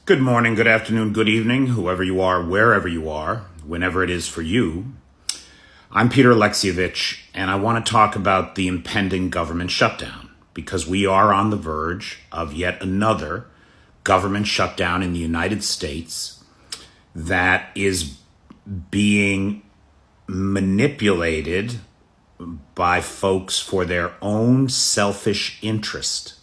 Good morning, good afternoon, good evening, whoever you are, wherever you are, whenever it is for you. I'm Peter Alexievich, and I want to talk about the impending government shutdown because we are on the verge of yet another government shutdown in the United States that is being manipulated by folks for their own selfish interest.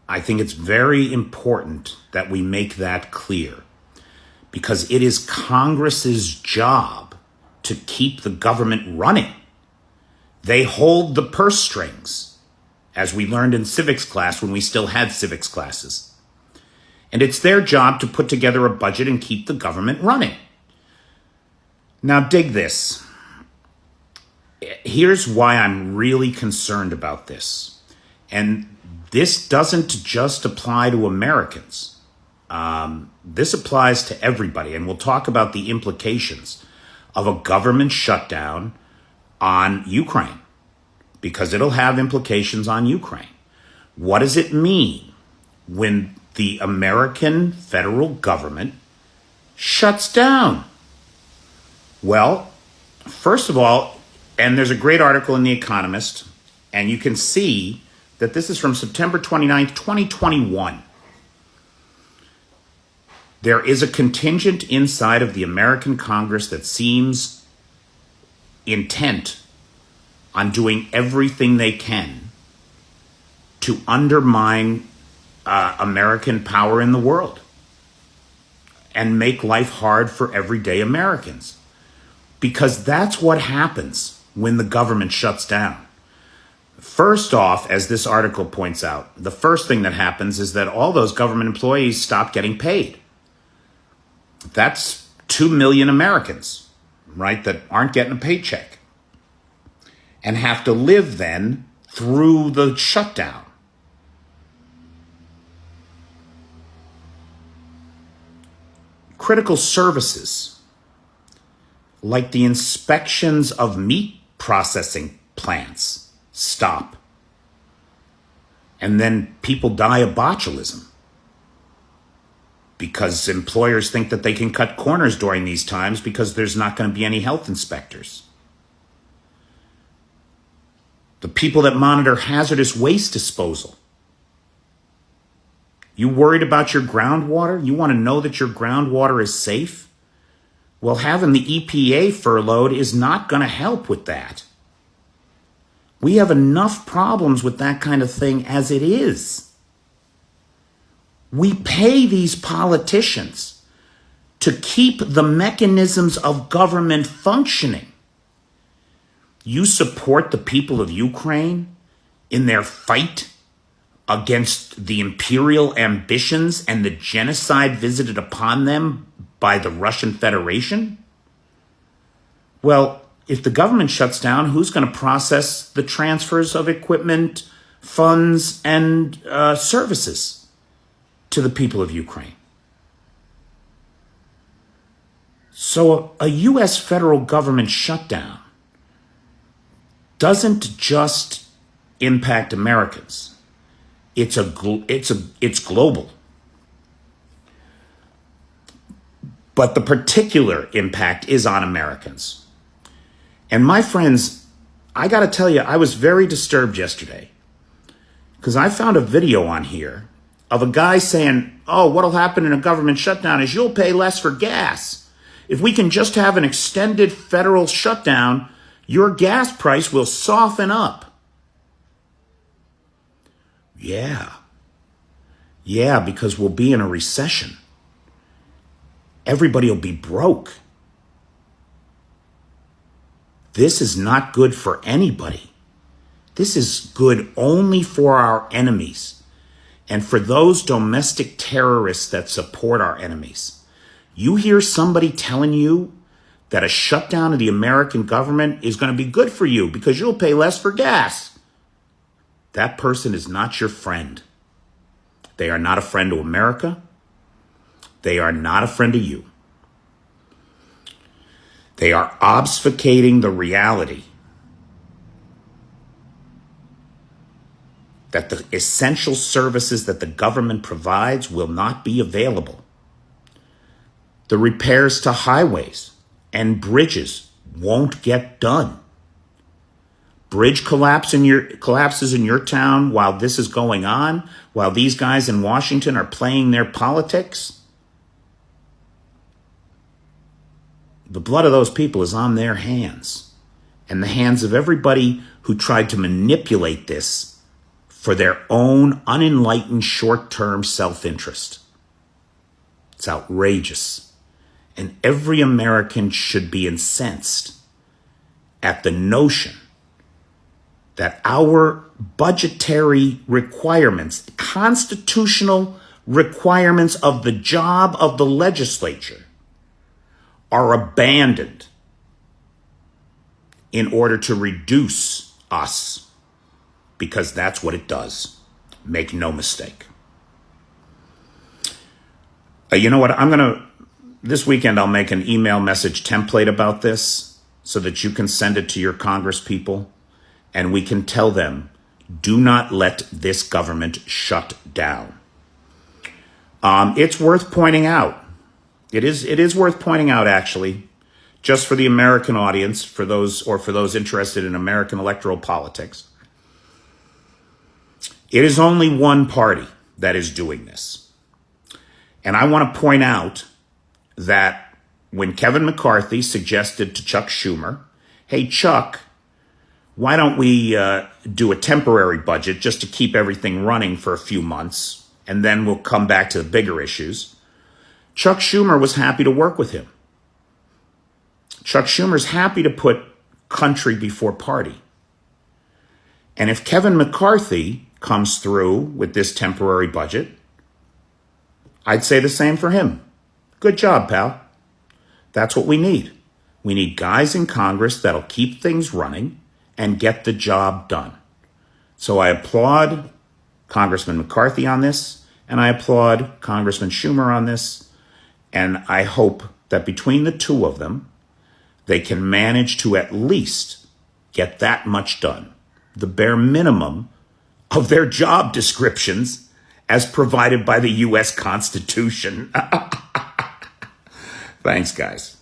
I think it's very important that we make that clear because it is Congress's job to keep the government running. They hold the purse strings, as we learned in civics class when we still had civics classes. And it's their job to put together a budget and keep the government running. Now dig this. Here's why I'm really concerned about this. And this doesn't just apply to Americans. This applies to everybody, and we'll talk about the implications of a government shutdown on Ukraine, because it'll have implications on Ukraine. What does it mean when the American federal government shuts down? Well, first of all, and there's a great article in The Economist, and you can see that this is from September 29th, 2021. There is a contingent inside of the American Congress that seems intent on doing everything they can to undermine American power in the world and make life hard for everyday Americans. Because that's what happens when the government shuts down. First off, as this article points out, the first thing that happens is that all those government employees stop getting paid. That's 2 million Americans, right, that aren't getting a paycheck and have to live then through the shutdown. Critical services, like the inspections of meat processing plants, stop. And then people die of botulism because employers think that they can cut corners during these times because there's not going to be any health inspectors. The people that monitor hazardous waste disposal. You worried about your groundwater? You want to know that your groundwater is safe? Well, having the EPA furloughed is not going to help with that. We have enough problems with that kind of thing as it is. We pay these politicians to keep the mechanisms of government functioning. You support the people of Ukraine in their fight against the imperial ambitions and the genocide visited upon them by the Russian Federation? Well, if the government shuts down, who's going to process the transfers of equipment, funds, and services to the people of Ukraine? So a U.S. federal government shutdown doesn't just impact Americans. It's global. But the particular impact is on Americans. And my friends, I got to tell you, I was very disturbed yesterday because I found a video on here of a guy saying, oh, what'll happen in a government shutdown is you'll pay less for gas. If we can just have an extended federal shutdown, your gas price will soften up. Yeah, because we'll be in a recession. Everybody will be broke. This is not good for anybody. This is good only for our enemies and for those domestic terrorists that support our enemies. You hear somebody telling you that a shutdown of the American government is going to be good for you because you'll pay less for gas. That person is not your friend. They are not a friend to America. They are not a friend to you. They are obfuscating the reality that the essential services that the government provides will not be available. The repairs to highways and bridges won't get done. Bridge collapses in your town while this is going on, while these guys in Washington are playing their politics. The blood of those people is on their hands, and the hands of everybody who tried to manipulate this for their own unenlightened short-term self-interest. It's outrageous. And every American should be incensed at the notion that our budgetary requirements, constitutional requirements of the job of the legislature, are abandoned in order to reduce us, because that's what it does. Make no mistake. You know what? This weekend, I'll make an email message template about this so that you can send it to your congresspeople and we can tell them, do not let this government shut down. It's worth pointing out. It is worth pointing out, actually, just for the American audience, for those interested in American electoral politics. It is only one party that is doing this. And I want to point out that when Kevin McCarthy suggested to Chuck Schumer, hey, Chuck, why don't we do a temporary budget just to keep everything running for a few months, and then we'll come back to the bigger issues? Chuck Schumer was happy to work with him. Chuck Schumer's happy to put country before party. And if Kevin McCarthy comes through with this temporary budget, I'd say the same for him. Good job, pal. That's what we need. We need guys in Congress that'll keep things running and get the job done. So I applaud Congressman McCarthy on this, and I applaud Congressman Schumer on this, and I hope that between the two of them, they can manage to at least get that much done, the bare minimum of their job descriptions as provided by the U.S. Constitution. Thanks, guys.